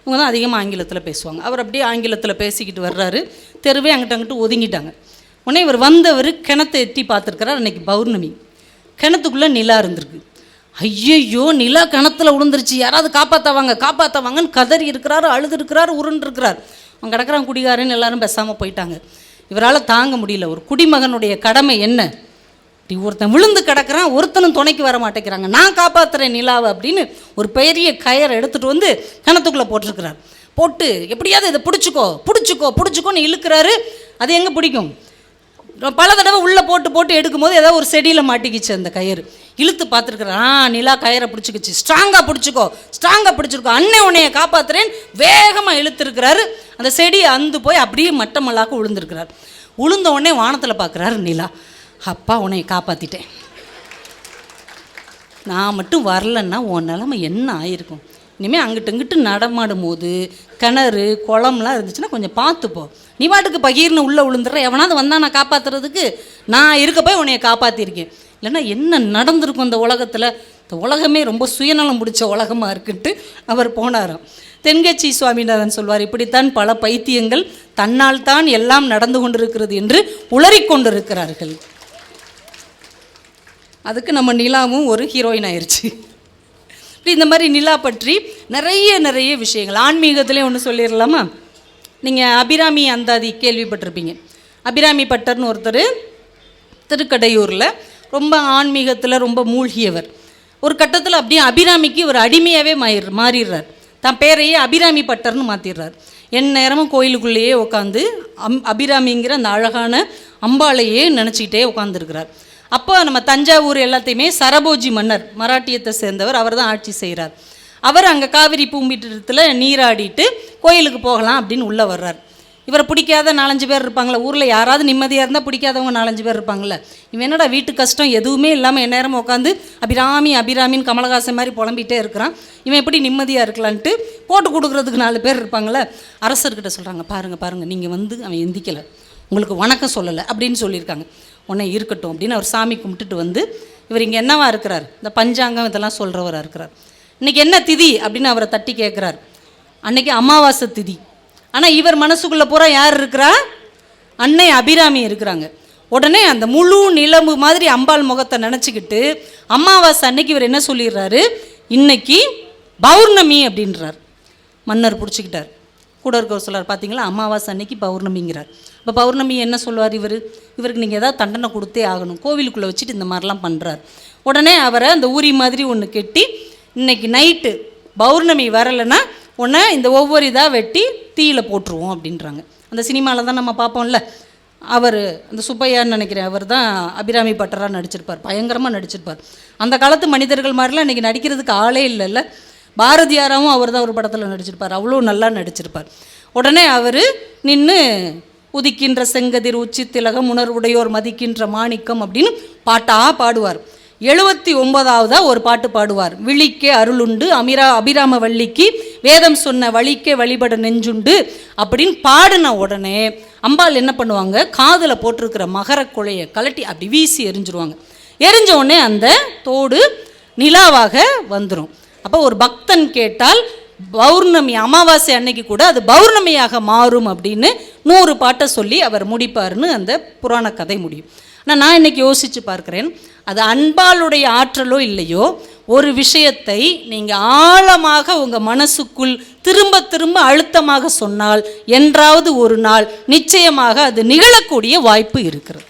Speaker 1: இவங்க தான் அதிகமாக ஆங்கிலத்தில் பேசுவாங்க. அவர் அப்படியே ஆங்கிலத்தில் பேசிக்கிட்டு வர்றாரு. தெருவே அங்கிட்டு ஒதுங்கிட்டாங்க. உடனே இவர் வந்தவர் கிணத்தை எட்டி பார்த்துருக்கிறார். அன்றைக்கி பௌர்ணமி. கிணத்துக்குள்ளே நிலா இருந்திருக்கு. ஐயையோ நிலா கிணத்துல விழுந்துருச்சு, யாராவது காப்பாற்றவாங்கன்னு கதறி இருக்கிறாரு, அழுது இருக்கிறாரு, உருண்டுருக்கிறார். அவன் கிடக்கிறான் குடிகாரன்னு எல்லாரும் பேசாமல் போயிட்டாங்க. இவரால் தாங்க முடியல. ஒரு குடிமகனுடைய கடமை என்ன? இப்படி ஒருத்தன் விழுந்து கிடக்கிறான், ஒருத்தனும் துணைக்கு வர மாட்டேங்கிறாங்க, நான் காப்பாற்றுறேன் நிலாவை அப்படின்னு ஒரு பெரிய கயரை எடுத்துகிட்டு வந்து கிணத்துக்குள்ளே போட்டிருக்கிறார். போட்டு எப்படியாவது இதை பிடிச்சிக்கோன்னு இழுக்கிறாரு. அது எங்கே பிடிக்கும்? பல தடவை உள்ளே போட்டு எடுக்கும்போது ஏதாவது ஒரு செடியில் மாட்டிக்கிச்சு அந்த கயிறு. இழுத்து பார்த்துருக்குறான். நிலா கயிறை பிடிச்சிக்கிச்சு. ஸ்ட்ராங்காக பிடிச்சிருக்கோ, அண்ணே உன்னைய காப்பாற்றுறேன் வேகமாக இழுத்துருக்கிறாரு. அந்த செடி அந்து போய் அப்படியே மட்டமல்லாக்க விழுந்துருக்கிறார். உளுந்த உடனே வானத்தில் பார்க்குறாரு நிலா. அப்பா உன்னைய காப்பாற்றிட்டேன், நான் மட்டும் வரலன்னா உன் நிலமை என்ன ஆயிருக்கும்? இனிமேல் அங்கிட்டு நடமாடும் போது கிணறு குளம்லாம் இருந்துச்சுன்னா கொஞ்சம் பார்த்துப்போ. நீ பாட்டுக்கு பகீர்னு உள்ளே விழுந்துடுற, எவனாவது வந்தால் நான் காப்பாற்றுறதுக்கு நான் இருக்க போய் உன்னைய காப்பாற்றிருக்கேன். இல்லைன்னா என்ன நடந்திருக்கும் இந்த உலகத்தில்? இந்த உலகமே ரொம்ப சுயநலம் பிடிச்ச உலகமாக இருக்குன்ட்டு அவர் போனாராம். தென்கட்சி சுவாமிநாதன் சொல்வார், இப்படித்தான் பல பைத்தியங்கள் தன்னால் தான் எல்லாம் நடந்து கொண்டிருக்கிறது என்று உளறிக்கொண்டிருக்கிறார்கள். அதுக்கு நம்ம நிலாவும் ஒரு ஹீரோயின் ஆயிடுச்சு. இந்த மாதிரி நிலா பற்றி நிறைய விஷயங்கள் ஆன்மீகத்திலே ஒன்று சொல்லிடலாமா? நீங்கள் அபிராமி அந்தாதி கேள்விப்பட்டிருப்பீங்க. அபிராமி பட்டர்னு ஒருத்தர் திருக்கடையூரில் ரொம்ப ஆன்மீகத்தில் ரொம்ப மூழ்கியவர். ஒரு கட்டத்தில் அப்படியே அபிராமிக்கு ஒரு அடிமையாகவே மாறிடுறார். தான் பேரையே அபிராமி பட்டர்னு மாற்றிடுறார். என் நேரமும் கோயிலுக்குள்ளேயே உட்காந்து அபிராமிங்கிற அந்த அழகான அம்பாளையே நினச்சிக்கிட்டே உட்காந்துருக்கிறார். அப்போ நம்ம தஞ்சாவூர் எல்லாத்தையுமே சரபோஜி மன்னர் மராட்டியத்தை சேர்ந்தவர், அவர் தான் ஆட்சி செய்கிறார். அவர் அங்கே காவிரி பூம்பிட்டத்தில் நீராடிட்டு கோயிலுக்கு போகலாம் அப்படின்னு உள்ளே வர்றார். இவரை பிடிக்காத 4-5 பேர் இருப்பாங்களே ஊரில், யாராவது நிம்மதியாக இருந்தால் பிடிக்காதவங்க 4-5 பேர் இருப்பாங்களே. இவன் என்னடா வீட்டு கஷ்டம் எதுவுமே இல்லாமல் என் நேரம் உட்காந்து அபிராமின்னு கமலஹாசன் மாதிரி புலம்பிகிட்டே இருக்கிறான், இவன் எப்படி நிம்மதியாக இருக்கலான்ட்டு போட்டு கொடுக்குறதுக்கு 4 பேர் இருப்பாங்களே. அரசர்கிட்ட சொல்கிறாங்க, பாருங்கள் நீங்கள் வந்து அவன் எந்திக்கலை, உங்களுக்கு வணக்கம் சொல்லலை அப்படின்னு சொல்லியிருக்காங்க. உடனே இருக்கட்டும் அப்படின்னு அவர் சாமி கும்பிட்டுட்டு வந்து, இவர் இங்கே என்னவா இருக்கிறார்? இந்த பஞ்சாங்கம் இதெல்லாம் சொல்கிறவராக இருக்கிறார். இன்றைக்கி என்ன திதி அப்படின்னு அவரை தட்டி கேட்குறார். அன்றைக்கி அமாவாசை திதி. ஆனால் இவர் மனசுக்குள்ளே பூரா யார் இருக்கிறா? அன்னை அபிராமி இருக்கிறாங்க. உடனே அந்த முழு நிலம்பு மாதிரி அம்பாள் முகத்தை நினச்சிக்கிட்டு அமாவாசை அன்னைக்கு இவர் என்ன சொல்லிடுறாரு, இன்னைக்கு பௌர்ணமி அப்படின்றார். மன்னர் பிடிச்சிக்கிட்டார். கூட இருக்க சொல்லார், பார்த்தீங்களா அமாவாசை அன்னைக்கு பௌர்ணமிங்கிறார். இப்போ பௌர்ணமி என்ன சொல்லுவார் இவருக்கு நீங்கள் ஏதாவது தண்டனை கொடுத்தே ஆகணும், கோவிலுக்குள்ளே வச்சுட்டு இந்த மாதிரிலாம் பண்ணுறார். உடனே அவரை அந்த ஊரி மாதிரி ஒன்று கெட்டி, இன்னைக்கு நைட்டு பௌர்ணமி வரலைன்னா உடனே இந்த ஒவ்வொரு இதாக வெட்டி தீயில் போட்டுருவோம் அப்படின்றாங்க. அந்த சினிமாவில் தான் நம்ம பார்ப்போம்ல, அவர் அந்த சுப்பையான்னு நினைக்கிறேன், அவர் தான் அபிராமி பட்டராக நடிச்சிருப்பார், பயங்கரமாக நடிச்சிருப்பார். அந்த காலத்து மனிதர்கள் மாதிரிலாம் இன்றைக்கி நடிக்கிறதுக்கு ஆளே இல்லைல்ல. பாரதியாராவும் அவர் தான் ஒரு படத்தில் நடிச்சிருப்பார், அவ்வளோ நல்லா நடிச்சிருப்பார். உடனே அவர் நின்று உதிக்கின்ற செங்கதிர் உச்சி திலகம் உணர்வுடையோர் மதிக்கின்ற மாணிக்கம் அப்படின்னு பாட்டாக பாடுவார். 79ஆவதா ஒரு பாட்டு பாடுவார், விழிக்கே அருளுண்டு அபிராம வள்ளிக்கு வேதம் சொன்ன வழிக்கே வழிபட நெஞ்சுண்டு அப்படின்னு பாடின உடனே அம்பாள் என்ன பண்ணுவாங்க, காதில் போட்டிருக்கிற மகர குழையை கலட்டி அப்படி வீசி எரிஞ்சிருவாங்க. எரிஞ்ச உடனே அந்த தோடு நிலாவாக வந்துடும். அப்போ ஒரு பக்தன் கேட்டால் பௌர்ணமி அமாவாசை அன்னைக்கு கூட அது பௌர்ணமியாக மாறும் அப்படின்னு 100 பாட்டை சொல்லி அவர் முடிப்பார்னு அந்த புராண கதை முடியும். ஆனால் நான் இன்னைக்கு யோசித்து பார்க்குறேன், அது அன்பாளுடைய ஆற்றலோ இல்லையோ, ஒரு விஷயத்தை நீங்கள் ஆழமாக உங்கள் மனசுக்குள் திரும்ப திரும்ப அழுத்தமாக சொன்னால் என்றாவது ஒரு நாள் நிச்சயமாக அது நிகழக்கூடிய வாய்ப்பு இருக்கிறது.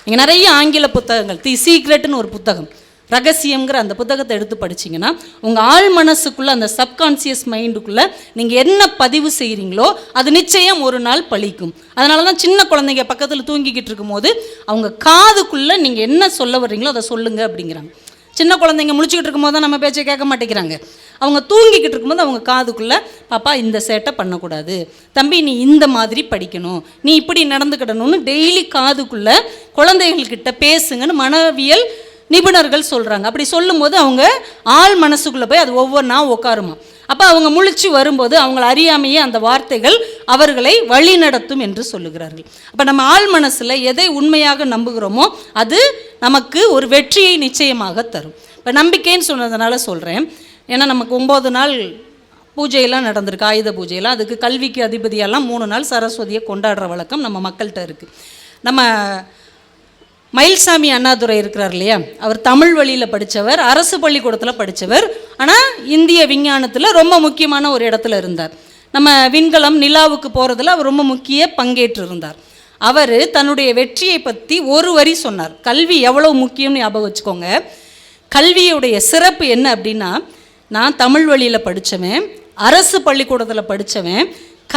Speaker 1: நீங்கள் நிறைய ஆங்கில புத்தகங்கள், தி சீக்ரெட்னு ஒரு புத்தகம், ரகசியங்கிற அந்த புத்தகத்தை எடுத்து படிச்சிங்கன்னா உங்கள் ஆழ் மனசுக்குள்ளே, அந்த சப்கான்சியஸ் மைண்டுக்குள்ளே நீங்கள் என்ன பதிவு செய்கிறீங்களோ அது நிச்சயம் ஒரு நாள் பழிக்கும். அதனால தான் சின்ன குழந்தைங்க பக்கத்தில் தூங்கிக்கிட்டு இருக்கும்போது அவங்க காதுக்குள்ளே நீங்கள் என்ன சொல்ல வர்றீங்களோ அதை சொல்லுங்கள் அப்படிங்கிறாங்க. சின்ன குழந்தைங்க முழிச்சுக்கிட்டு இருக்கும்போது தான் நம்ம பேச்சை கேட்க மாட்டேங்கிறாங்க. அவங்க தூங்கிக்கிட்டு இருக்கும்போது அவங்க காதுக்குள்ளே, பாப்பா இந்த சேட்டை பண்ணக்கூடாது, தம்பி நீ இந்த மாதிரி படிக்கணும், நீ இப்படி நடந்துக்கிடணும்னு டெய்லி காதுக்குள்ளே குழந்தைகள்கிட்ட பேசுங்கன்னு மனவியல் நிபுணர்கள் சொல்கிறாங்க. அப்படி சொல்லும்போது அவங்க ஆள் மனசுக்குள்ளே போய் அது ஒவ்வொன்றா உட்காருமா. அப்போ அவங்க முழிச்சு வரும்போது அவங்கள அறியாமையே அந்த வார்த்தைகள் அவர்களை வழி நடத்தும் என்று சொல்லுகிறார்கள். அப்போ நம்ம ஆள் மனசில் எதை உண்மையாக நம்புகிறோமோ அது நமக்கு ஒரு வெற்றியை நிச்சயமாக தரும். இப்போ நம்பிக்கைன்னு சொன்னதுனால சொல்கிறேன், ஏன்னா நமக்கு 9 நாள் பூஜையெல்லாம் நடந்திருக்கு, ஆயுத பூஜையெல்லாம். அதுக்கு கல்விக்கு அதிபதியெல்லாம் 3 நாள் சரஸ்வதியை கொண்டாடுற வழக்கம் நம்ம மக்கள்கிட்ட இருக்குது. நம்ம மயில்சாமி அண்ணாதுரை இருக்கிறார் இல்லையா, அவர் தமிழ் வழியில் படித்தவர், அரசு பள்ளிக்கூடத்தில் படித்தவர். ஆனால் இந்திய விஞ்ஞானத்தில் ரொம்ப முக்கியமான ஒரு இடத்துல இருந்தார். நம்ம விண்கலம் நிலாவுக்கு போகிறதுல அவர் ரொம்ப முக்கிய பங்கேற்று இருந்தார். அவர் தன்னுடைய வெற்றியை பற்றி ஒரு வரி சொன்னார். கல்வி எவ்வளோ முக்கியம்னு ஞாபகம் வச்சுக்கோங்க. கல்வியுடைய சிறப்பு என்ன அப்படின்னா, நான் தமிழ் வழியில் படித்தவன், அரசு பள்ளிக்கூடத்தில் படித்தவன்,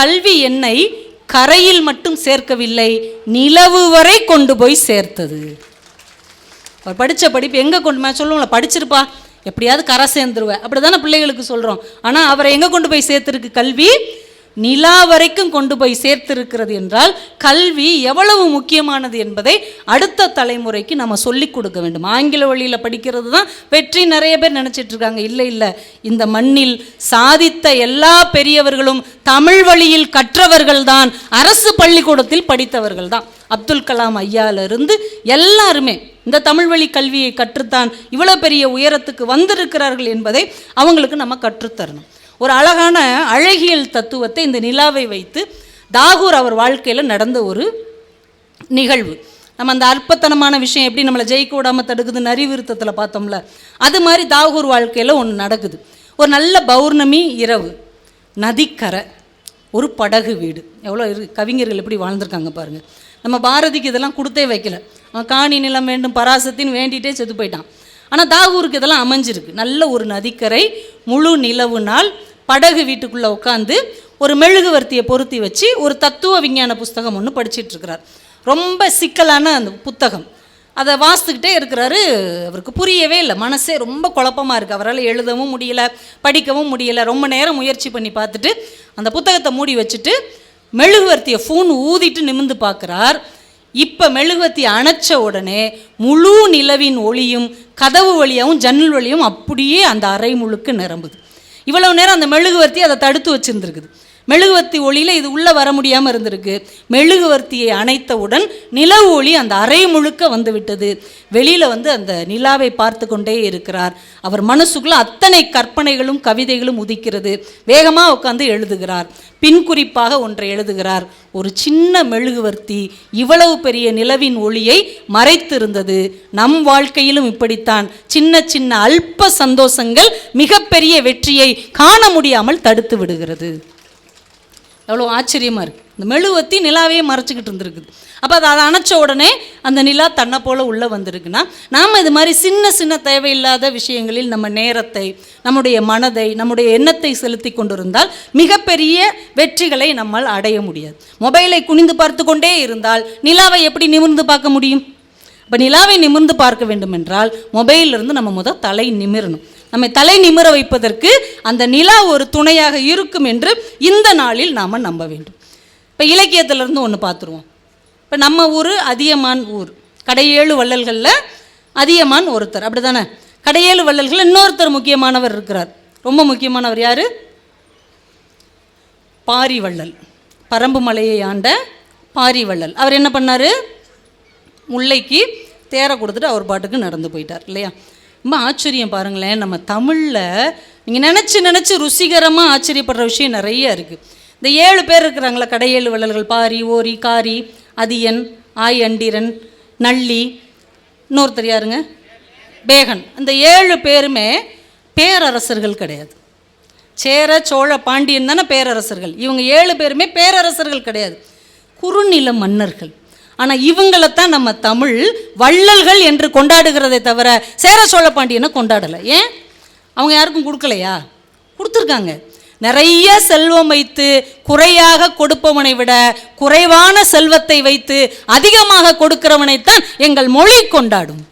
Speaker 1: கல்வி என்னை கரையில் மட்டும் சேர்க்கவில்லை, நிலவு வரை கொண்டு போய் சேர்த்தது. அவர் படித்த படிப்பு எங்கே கொண்டு சொல்லுவோம்ல, படிச்சிருப்பா எப்படியாவது கரை சேர்ந்துருவேன் அப்படி தானே பிள்ளைகளுக்கு சொல்கிறோம். ஆனால் அவரை எங்கே கொண்டு போய் சேர்த்துருக்கு? கல்வி நிலா வரைக்கும் கொண்டு போய் சேர்த்திருக்கிறது என்றால் கல்வி எவ்வளவு முக்கியமானது என்பதை அடுத்த தலைமுறைக்கு நம்ம சொல்லிக் கொடுக்க வேண்டும். ஆங்கில வழியில் படிக்கிறது தான் வெற்றி நிறைய பேர் நினச்சிட்டு இருக்காங்க. இல்லை இல்லை, இந்த மண்ணில் சாதித்த எல்லா பெரியவர்களும் தமிழ் வழியில் கற்றவர்கள் தான், அரசு பள்ளிக்கூடத்தில் படித்தவர்கள் தான். அப்துல் கலாம் ஐயாவிலிருந்து எல்லாருமே இந்த தமிழ் வழி கல்வியை கற்றுத்தான் இவ்வளோ பெரிய உயரத்துக்கு வந்திருக்கிறார்கள் என்பதை அவங்களுக்கு நம்ம கற்றுத்தரணும். ஒரு அழகான அழகியல் தத்துவத்தை இந்த நிலாவை வைத்து தாகூர் அவர் வாழ்க்கையில் நடந்த ஒரு நிகழ்வு. நம்ம அந்த அற்பத்தனமான விஷயம் எப்படி நம்மளை ஜெயிக்க விடாமல் தடுக்குதுன்னு அறிவுறுத்தத்தில் பார்த்தோம்ல, அது மாதிரி தாகூர் வாழ்க்கையில் ஒன்று நடக்குது. ஒரு நல்ல பௌர்ணமி இரவு, நதிக்கரை, ஒரு படகு வீடு. எவ்வளோ கவிஞர்கள் எப்படி வாழ்ந்திருக்காங்க பாருங்கள். நம்ம பாரதிக்கு இதெல்லாம் கொடுத்தே வைக்கல, அவன் காணி நிலம் வேண்டும் பராசத்தின்னு வேண்டிகிட்டே செத்து போயிட்டான். ஆனால் தாகூருக்கு இதெல்லாம் அமைஞ்சிருக்கு. நல்ல ஒரு நதிக்கரை, முழு நிலவு நாள், படகு வீட்டுக்குள்ளே உட்காந்து ஒரு மெழுகுவர்த்தியை பொருத்தி வச்சு ஒரு தத்துவ விஞ்ஞான புஸ்தகம் ஒன்று படிச்சிட்ருக்கிறார். ரொம்ப சிக்கலான அந்த புத்தகம். அதை வாசித்துக்கிட்டே இருக்கிறாரு. அவருக்கு புரியவே இல்லை, மனசே ரொம்ப குழப்பமாக இருக்குது. அவரால் எழுதவும் முடியலை, படிக்கவும் முடியலை. ரொம்ப நேரம் முயற்சி பண்ணி பார்த்துட்டு அந்த புத்தகத்தை மூடி வச்சுட்டு மெழுகுவர்த்தியை ஃபோன் ஊதிட்டு நிமிர்ந்து பார்க்குறார். இப்போ மெழுகுவர்த்தி அணைச்ச உடனே முழு நிலவின் ஒளியும் கதவு வழியாகவும் ஜன்னல் வழியும் அப்படியே அந்த அறை முழுக்க நிரம்புது. இவ்வளவு நேரம் அந்த மெழுகுவர்த்தி அதை தடுத்து வச்சுருந்துருக்குது. மெழுகுவர்த்தி ஒளியில் இது உள்ளே வர முடியாமல் இருந்திருக்கு. மெழுகுவர்த்தியை அணைத்தவுடன் நிலவு ஒளி அந்த அறை முழுக்க வந்து விட்டது. வெளியில் வந்து அந்த நிலாவை பார்த்து கொண்டே இருக்கிறார். அவர் மனசுக்குள்ளே அத்தனை கற்பனைகளும் கவிதைகளும் உதிக்கிறது. வேகமாக உட்காந்து எழுதுகிறார். பின்குறிப்பாக ஒன்றை எழுதுகிறார். ஒரு சின்ன மெழுகுவர்த்தி இவ்வளவு பெரிய நிலவின் ஒளியை மறைத்திருந்தது. நம் வாழ்க்கையிலும் இப்படித்தான் சின்ன சின்ன அல்ப சந்தோஷங்கள் மிகப்பெரிய வெற்றியை காண முடியாமல் தடுத்து விடுகிறது. எவ்வளோ ஆச்சரியமாக இருக்குது. இந்த மெழுகுவர்த்தி நிலாவையே மறைச்சிக்கிட்டு இருந்திருக்குது. அப்போ அதை அணைச்ச உடனே அந்த நிலா தன்னை போல் உள்ளே வந்திருக்குன்னா, நாம் இது மாதிரி சின்ன சின்ன தேவையில்லாத விஷயங்களில் நம்ம நேரத்தை, நம்முடைய மனதை, நம்முடைய எண்ணத்தை செலுத்தி கொண்டிருந்தால் மிகப்பெரிய வெற்றிகளை நம்மால் அடைய முடியாது. மொபைலை குனிந்து பார்த்து கொண்டே இருந்தால் நிலாவை எப்படி நிமிர்ந்து பார்க்க முடியும்? இப்போ நிலாவை நிமிர்ந்து பார்க்க வேண்டும் என்றால் மொபைலிருந்து நம்ம தலை நிமிரணும். நம்மை தலை நிமிர வைப்பதற்கு அந்த நிலா ஒரு துணையாக இருக்கும் என்று இந்த நாளில் நாம் நம்ப வேண்டும். இப்போ இலக்கியத்திலேருந்து ஒன்று பார்த்துருவோம். இப்போ நம்ம ஊர் அதியமான் ஊர். கடையேழு வள்ளல்களில் அதியமான் ஒருத்தர், அப்படி தானே? கடையேழு வள்ளல்களில் இன்னொருத்தர் முக்கியமானவர் இருக்கிறார். ரொம்ப முக்கியமானவர் யார்? பாரிவள்ளல். பரம்பு மலையை ஆண்ட பாரிவள்ளல். அவர் என்ன பண்ணார்? முல்லைக்கு தேரை கொடுத்துட்டு அவர் பாட்டுக்கு நடந்து போயிட்டார் இல்லையா? ரொம்ப ஆச்சரியம் பாருங்களேன், நம்ம தமிழில் நீங்கள் நினச்சி ருசிகரமாக ஆச்சரியப்படுற விஷயம் நிறைய இருக்குது. இந்த 7 பேர் இருக்கிறாங்களா, கடையேழு வள்ளல்கள், பாரி, ஓரி, காரி, அதியன், ஆய், அண்டிரன், நள்ளி, இன்னொருத்தர் யாருங்க, பேகன். அந்த 7 பேருமே பேரரசர்கள் கிடையாது. சேர, சோழ, பாண்டியன் தானே பேரரசர்கள். இவங்க 7 பேருமே பேரரசர்கள் கிடையாது, குறுநில மன்னர்கள். ஆனால் இவங்களைத்தான் நம்ம தமிழ் வள்ளல்கள் என்று கொண்டாடுகிறதை தவிர சேர, சோழ, பாண்டியனை கொண்டாடலை. ஏன்? அவங்க யாருக்கும் கொடுக்கலையா? கொடுத்துருக்காங்க. நிறைய செல்வம் வைத்து குறையாக கொடுப்பவனை விட குறைவான செல்வத்தை வைத்து அதிகமாக கொடுக்கிறவனைத்தான் எங்கள் மொழி கொண்டாடும்.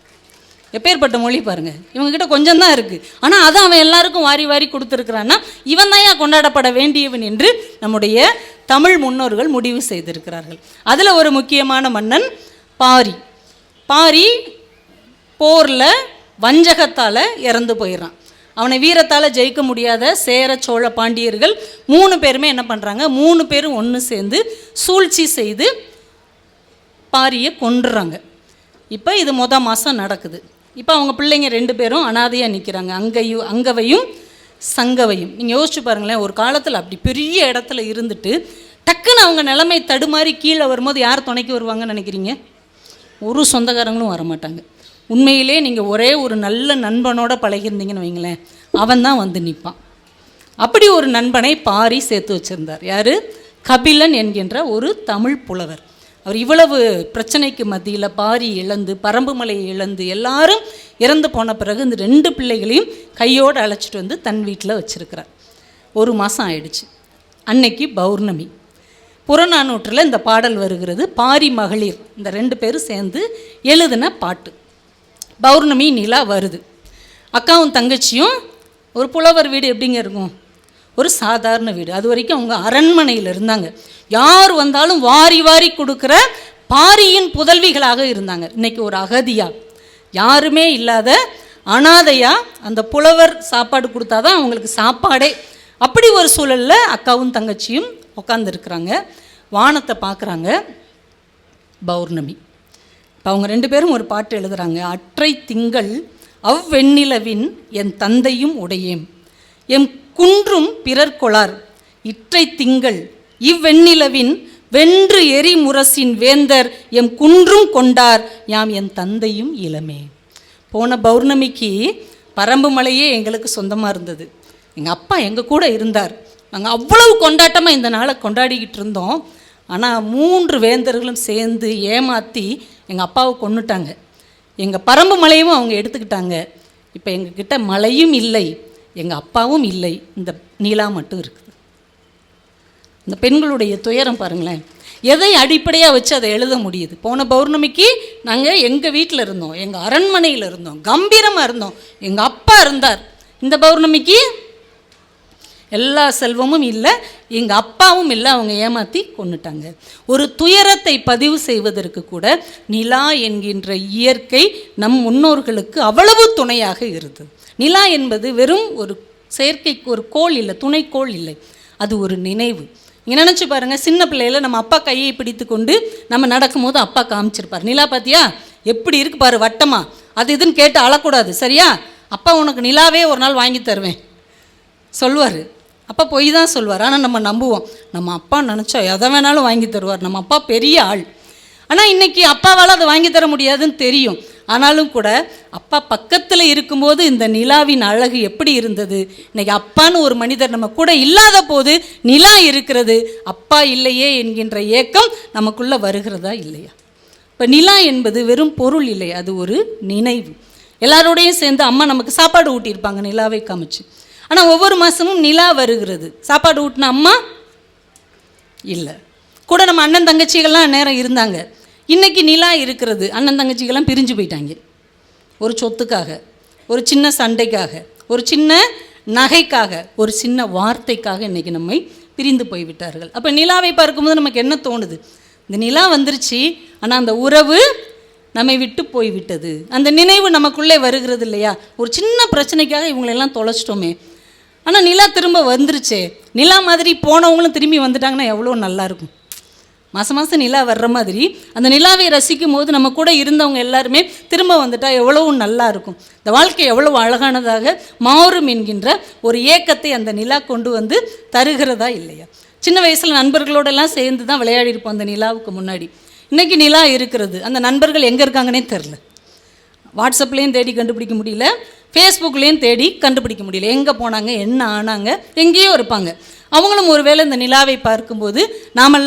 Speaker 1: எப்பேற்பட்ட மொழி பாருங்க, இவங்ககிட்ட கொஞ்சம் தான் இருக்குது, ஆனால் அதை அவன் எல்லாருக்கும் வாரி வாரி கொடுத்துருக்கிறான்னா இவன் தான் ஏன் கொண்டாடப்பட வேண்டியவன் என்று நம்முடைய தமிழ் முன்னோர்கள் முடிவு செய்திருக்கிறார்கள். அதில் ஒரு முக்கியமான மன்னன் பாரி. பாரி போரில் வஞ்சகத்தால் இறந்து போயிடறான். அவனை வீரத்தால் ஜெயிக்க முடியாத சேர, சோழ, பாண்டியர்கள் 3 பேருமே என்ன பண்ணுறாங்க, 3 பேரும் ஒன்று சேர்ந்து சூழ்ச்சி செய்து பாரியை கொன்றுறாங்க. இப்போ இது மாதம் நடக்குது. இப்போ அவங்க பிள்ளைங்க 2 பேரும் அனாதையாக நிற்கிறாங்க, அங்கவையும் சங்கவையும். நீங்கள் யோசிச்சு பாருங்களேன், ஒரு காலத்தில் அப்படி பெரிய இடத்துல இருந்துட்டு டக்குன்னு அவங்க நிலைமை தடுமாறி கீழே வரும்போது யார் துணைக்கு வருவாங்கன்னு நினைக்கிறீங்க? ஒரு சொந்தக்காரங்களும் வரமாட்டாங்க. உண்மையிலே நீங்கள் ஒரே ஒரு நல்ல நண்பனோட பழகிருந்தீங்கன்னு வைங்களேன், அவன் தான் வந்து நிற்பான். அப்படி ஒரு நண்பனை பாரி சேர்த்து வச்சுருந்தார். யார்? கபிலன் என்கின்ற ஒரு தமிழ் புலவர். அவர் இவ்வளவு பிரச்சனைக்கு மத்தியில் பாரி இழந்து, பரம்புமலையை இழந்து, எல்லாரும் இறந்து போன பிறகு இந்த 2 பிள்ளைகளையும் கையோடு அழைச்சிட்டு வந்து தன் வீட்டில் வச்சுருக்கிறார். 1 மாதம் ஆயிடுச்சு. அன்னைக்கு பௌர்ணமி. புறநானூற்றில் இந்த பாடல் வருகிறது. பாரி மகளிர் இந்த 2 பேரும் சேர்ந்து எழுதின பாட்டு. பௌர்ணமி நிலா வருது. அக்காவும் தங்கச்சியும், ஒரு புலவர் வீடு எப்படிங்க இருக்கும்? ஒரு சாதாரண வீடு. அது வரைக்கும் அவங்க அரண்மனையில் இருந்தாங்க. யார் வந்தாலும் வாரி வாரி கொடுக்குற பாரியின் புதல்விகளாக இருந்தாங்க. இன்றைக்கி ஒரு அகதியா, யாருமே இல்லாத அனாதையா அந்த புலவர் சாப்பாடு கொடுத்தாதான் அவங்களுக்கு சாப்பாடே. அப்படி ஒரு சூழலில் அக்காவும் தங்கச்சியும் உட்காந்துருக்குறாங்க. வானத்தை பார்க்குறாங்க. பௌர்ணமி. இப்போ அவங்க 2 பேரும் ஒரு பாட்டு எழுதுகிறாங்க. அற்றை திங்கள் அவ்வெண்ணிலவின் என் தந்தையும் உடையேம், எம் குன்றும் பிறர் கொளார், இற்றை திங்கள் இவ்வெண்ணிலவின் வென்று எரி முரசின் வேந்தர் எம் குன்றும் கொண்டார், யாம் என் தந்தையும் இளமே. போன பௌர்ணமிக்கு பரம்பு மலையே எங்களுக்கு சொந்தமாக இருந்தது. எங்கள் அப்பா எங்கள் கூட இருந்தார். நாங்கள் அவ்வளவு கொண்டாட்டமாக இந்த நாளை கொண்டாடிக்கிட்டு இருந்தோம். ஆனால் 3 வேந்தர்களும் சேர்ந்து ஏமாற்றி எங்கள் அப்பாவை கொன்னுட்டாங்க. எங்கள் பரம்பு மலையும் அவங்க எடுத்துக்கிட்டாங்க. இப்போ எங்ககிட்ட மலையும் இல்லை, எங்கள் அப்பாவும் இல்லை, இந்த நீலா மட்டும் இருக்குது. இந்த பெண்களுடைய துயரம் பாருங்களேன். எதை அடிப்படையாக வச்சு அதை எழுத முடியுது? போன பௌர்ணமிக்கு நாங்கள் எங்கள் வீட்டில் இருந்தோம், எங்கள் அரண்மனையில் இருந்தோம், கம்பீரமாக இருந்தோம், எங்கள் அப்பா இருந்தார். இந்த பௌர்ணமிக்கு எல்லா செல்வமும் இல்லை, எங்கள் அப்பாவும் இல்லை, அவங்க ஏமாற்றி கொண்டுட்டாங்க. ஒரு துயரத்தை பதிவு செய்வதற்கு கூட நிலா என்கின்ற இயற்கை நம் முன்னோர்களுக்கு அவ்வளவு துணையாக இருந்தது. நிலா என்பது வெறும் ஒரு செயற்கை, ஒரு கோள் இல்லை, துணைக்கோள் இல்லை, அது ஒரு நினைவு. நீங்கள் நினச்சி பாருங்கள், சின்ன பிள்ளையில நம்ம அப்பா கையை பிடித்து கொண்டு நம்ம நடக்கும்போது அப்பா காமிச்சிருப்பார். நிலா பார்த்தியா எப்படி இருக்கு பாரு, வட்டமா, அது இதுன்னு கேட்டு அழக்கூடாது, சரியா? அப்பா உனக்கு நிலாவே ஒரு நாள் வாங்கி தருவேன் சொல்வார். அப்பா பொய் தான் சொல்வார், ஆனால் நம்ம நம்புவோம். நம்ம அப்பா நினச்சா எதை வேணாலும் வாங்கி தருவார், நம்ம அப்பா பெரிய ஆள். ஆனால் இன்றைக்கி அப்பாவால் அதை வாங்கி தர முடியாதுன்னு தெரியும். ஆனாலும் கூட அப்பா பக்கத்தில் இருக்கும்போது இந்த நிலாவின் அழகு எப்படி இருந்தது. இன்றைக்கி அப்பான்னு ஒரு மனிதர் நம்ம கூட இல்லாத போது நிலா இருக்கிறது, அப்பா இல்லையே என்கின்ற ஏக்கம் நமக்குள்ளே வருகிறதா இல்லையா? இப்போ நிலா என்பது வெறும் பொருள் இல்லை, அது ஒரு நினைவு. எல்லாரோடையும் சேர்ந்து அம்மா நமக்கு சாப்பாடு ஊட்டியிருப்பாங்க நிலாவை காமிச்சு. ஆனால் ஒவ்வொரு மாதமும் நிலா வருகிறது, சாப்பாடு ஊட்டின அம்மா இல்லை. கூட நம்ம அண்ணன் தங்கச்சிகள்லாம் நேரம் இருந்தாங்க. இன்றைக்கி நிலா இருக்கிறது, அண்ணன் தங்கச்சிகள்லாம் பிரிஞ்சு போயிட்டாங்க. ஒரு சொத்துக்காக, ஒரு சின்ன சண்டைக்காக, ஒரு சின்ன நகைக்காக, ஒரு சின்ன வார்த்தைக்காக இன்றைக்கி நம்மை பிரிந்து போய்விட்டார்கள். அப்போ நிலாவை பார்க்கும்போது நமக்கு என்ன தோணுது? இந்த நிலா வந்துருச்சு, ஆனால் அந்த உறவு நம்மை விட்டு போய்விட்டது. அந்த நினைவு நமக்குள்ளே வருகிறது இல்லையா? ஒரு சின்ன பிரச்சனைக்காக இவங்களெல்லாம் தொலைச்சிட்டோமே, ஆனால் நிலா திரும்ப வந்துருச்சே. நிலா மாதிரி போனவங்களும் திரும்பி வந்துட்டாங்கன்னா எவ்வளோ நல்லாயிருக்கும். மாதம் மாதம் நிலா வர்ற மாதிரி அந்த நிலாவை ரசிக்கும் போது நம்ம கூட இருந்தவங்க எல்லாருமே திரும்ப வந்துட்டால் எவ்வளவு நல்லா இருக்கும், இந்த வாழ்க்கை எவ்வளவு அழகானதாக மாறும் என்கின்ற ஒரு ஏக்கத்தை அந்த நிலா கொண்டு வந்து தருகிறதா இல்லையா? சின்ன வயசில் நண்பர்களோடெல்லாம் சேர்ந்து தான் விளையாடி இருப்போம் அந்த நிலாவுக்கு முன்னாடி. இன்றைக்கி நிலா இருக்கிறது, அந்த நண்பர்கள் எங்கே இருக்காங்கன்னே தெரில. வாட்ஸ்அப்லேயும் தேடி கண்டுபிடிக்க முடியல, ஃபேஸ்புக்லேயும் தேடி கண்டுபிடிக்க முடியல. எங்கே போனாங்க, என்ன ஆனாங்க, எங்கேயோ இருப்பாங்க. அவங்களும் ஒருவேளை இந்த நிலாவை பார்க்கும்போது நாமெல்லாம்